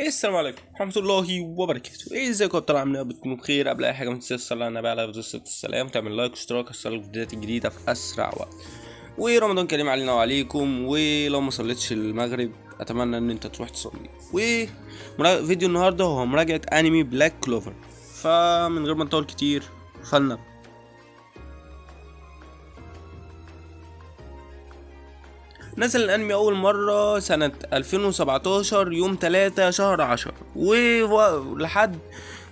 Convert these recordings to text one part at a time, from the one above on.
السلام عليكم ورحمة الله وبركاته. ازيكم يا ابطال؟ عاملين ايه؟ بتكونوا بخير. قبل اي حاجة ما تنساش تصلي على النبي عليه الصلاة والسلام، وتعمل لايك واشتراك عشان الفيديوهات الجديدة في اسرع وقت. ورمضان كريم علينا وعليكم. ولو ما صليتش المغرب اتمنى ان انت تروح تصلي. فيديو النهارده هو مراجعة انمي بلاك كلوفر. فمن غير ما نطول كتير فلنبدأ. نزل الانمي اول مرة سنة 2017 يوم 3 شهر 10 ولحد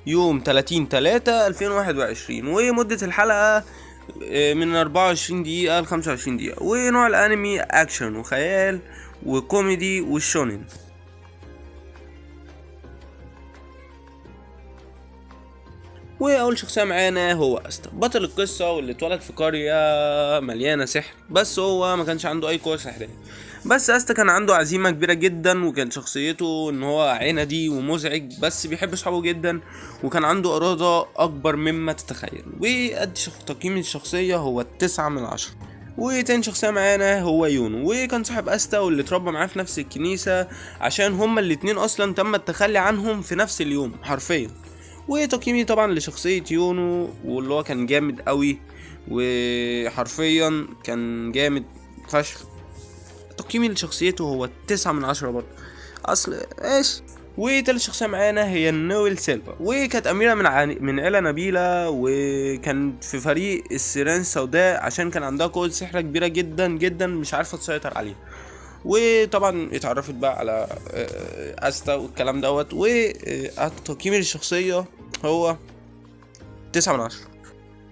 يوم 30/3/2021. ومدة الحلقة من 24 دقيقة ل 25 دقيقة. ونوع الانمي اكشن وخيال وكوميدي والشونين. واول شخصيه معانا هو استا، بطل القصه واللي اتولد في قريه مليانه سحر، بس هو ما كانش عنده اي قوه سحريه. بس استا كان عنده عزيمه كبيره جدا، وكان شخصيته ان هو عندي ومزعج، بس بيحب اصحابه جدا، وكان عنده اراده اكبر مما تتخيل. وقد تقييم الشخصيه هو 9/10. وتاني شخصية معانا هو يونو، وكان صاحب استا واللي اتربى معاه في نفس الكنيسة، عشان هما الاتنين اصلا تم التخلي عنهم في نفس اليوم حرفيا. وتقييمي طبعا لشخصية يونو، واللي هو كان جامد قوي وحرفيا كان جامد فشخ. تقييمي لشخصيته هو 9/10 برضه. اصل ايش. وتالت شخصية معانا هي نويل سيلفا، وكانت أميرة من عيلة نبيلة، وكان في فريق السيران السوداء عشان كان عندها قوة سحر كبيرة جدا جدا مش عارفة تسيطر عليها. وطبعا اتعرفت بقى على استا والكلام دوت. وتقييمي للشخصية هو 9/10.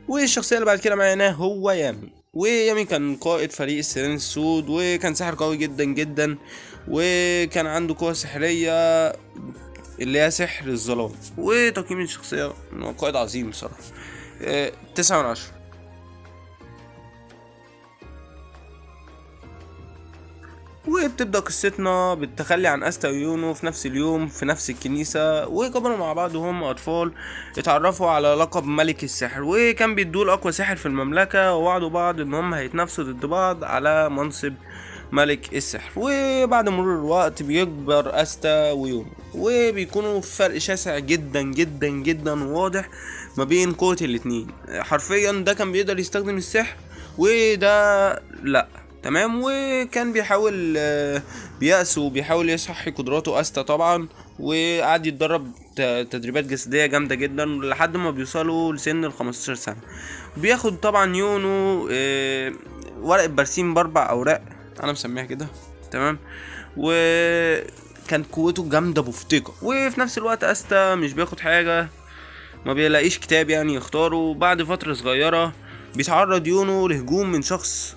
والشخصية اللي بعد كده معانا هو يامي، ويامي كان قائد فريق السيرين السود، وكان ساحر قوي جدا جدا، وكان عنده قوة سحرية اللي هي سحر الظلام. وتقييم الشخصية انه قائد عظيم بصراحة، 9/10. وبتبدأ قصتنا بالتخلي عن استا ويونو في نفس اليوم في نفس الكنيسة، وكبروا مع بعض وهم أطفال. اتعرفوا على لقب ملك السحر، وكان بيدوا لأقوى ساحر في المملكة، ووعدوا بعض إن هم هيتنافسوا ضد بعض على منصب ملك السحر. وبعد مرور الوقت بيكبر استا ويونو، وبيكونوا في فرق شاسع جدا جدا جدا واضح ما بين قوة الاتنين. حرفيا ده كان بيقدر يستخدم السحر، وده لا. تمام. وكان بيحاول بيأس وبيحاول يصحي قدراته استا طبعا، وقعد يتدرب تدريبات جسدية جامدة جدا لحد ما بيوصلوا لسن ال15 سنة. بياخد طبعا يونو ورقة برسيم ب4 أوراق، انا مسميها كده. تمام. وكان قوته جامدة بفتيقة، وفي نفس الوقت استا مش بياخد حاجة، ما بيلاقيش كتاب يعني يختاره. بعد فترة صغيرة بيتعرض يونو لهجوم من شخص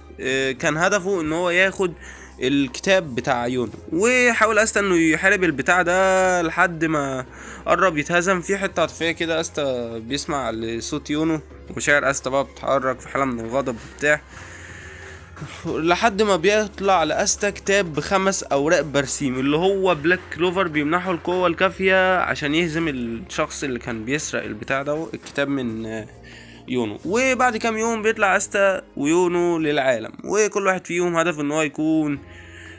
كان هدفه ان هو ياخد الكتاب بتاع يونو. وحاول استا انه يحارب البتاع ده لحد ما قرب يتهزم في حته عاطفيه كده. استا بيسمع لصوت يونو، ومشاعر استا بقى بتتحرك في حاله من الغضب وبتاع، لحد ما بيطلع لاستا كتاب ب5 أوراق برسيم، اللي هو بلاك كلوفر بيمنحه القوة الكافية عشان يهزم الشخص اللي كان بيسرق البتاع ده الكتاب من يونو. وبعد كام يوم بيطلع استا ويونو للعالم، وكل واحد فيهم هدف ان هو يكون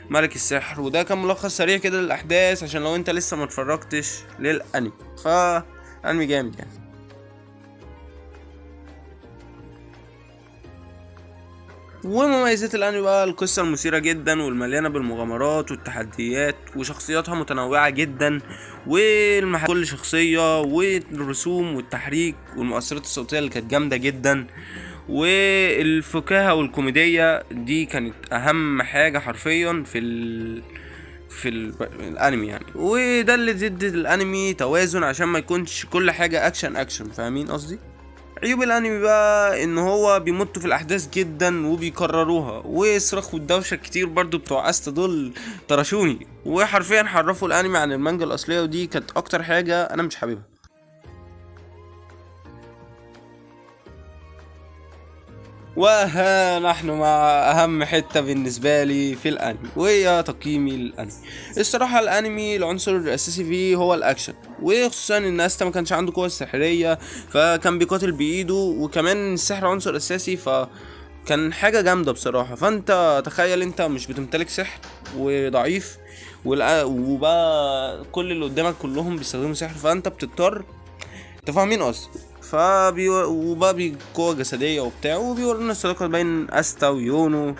ملك السحر. وده كان ملخص سريع كده للاحداث عشان لو انت لسه ما اتفرجتش للانمي. انمي جامد يعني. ومميزات الانمي بقى القصة المثيرة جدا والمليانة بالمغامرات والتحديات، وشخصياتها متنوعة جدا، كل شخصية، والرسوم والتحريك والمؤثرات الصوتية اللي كانت جامدة جدا، والفكاهة والكوميدية دي كانت اهم حاجة حرفيا الانمي يعني. وده اللي زد الانمي توازن عشان ما يكونش كل حاجة اكشن. فاهمين قصدي؟ عيوب الانمي بقى ان هو بيمطوا في الاحداث جدا وبيكرروها، والصراخ والدوشه كتير برضو بتوع استا دول طرشوني، وحرفيا حرفوا الانمي عن المانجا الاصليه، ودي كانت اكتر حاجه انا مش حاببها. وها نحن مع اهم حته بالنسبه لي في الانمي، وهي تقييمي للانمي. الصراحه الانمي العنصر الاساسي فيه هو الاكشن، وخصوصا ان استا ما كانش عنده قوه سحريه، فكان بيقاتل بايده، وكمان السحر عنصر اساسي، كان حاجه جامده بصراحه. فانت تخيل انت مش بتمتلك سحر وضعيف، وبقى كل اللي قدامك كلهم بيستخدموا سحر، فانت بتضطر، انت فاهمين اصلا. وبقى قوة جسدية وبتاع، وبيورينا الصداقة بين استا ويونو،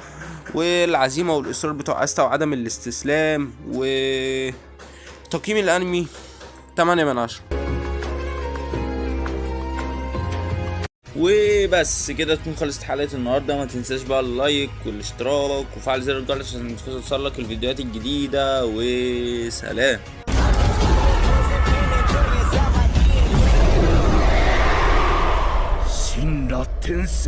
والعزيمة والاصرار بتوع استا، وعدم الاستسلام. وتقييم الانمي 8/10. وبس كده تكون خلصت حلقة النهاردة. ما تنساش بقى اللايك والاشتراك وفعل زر الجرس عشان توصلك الفيديوهات الجديدة. وسلام. 神羅転生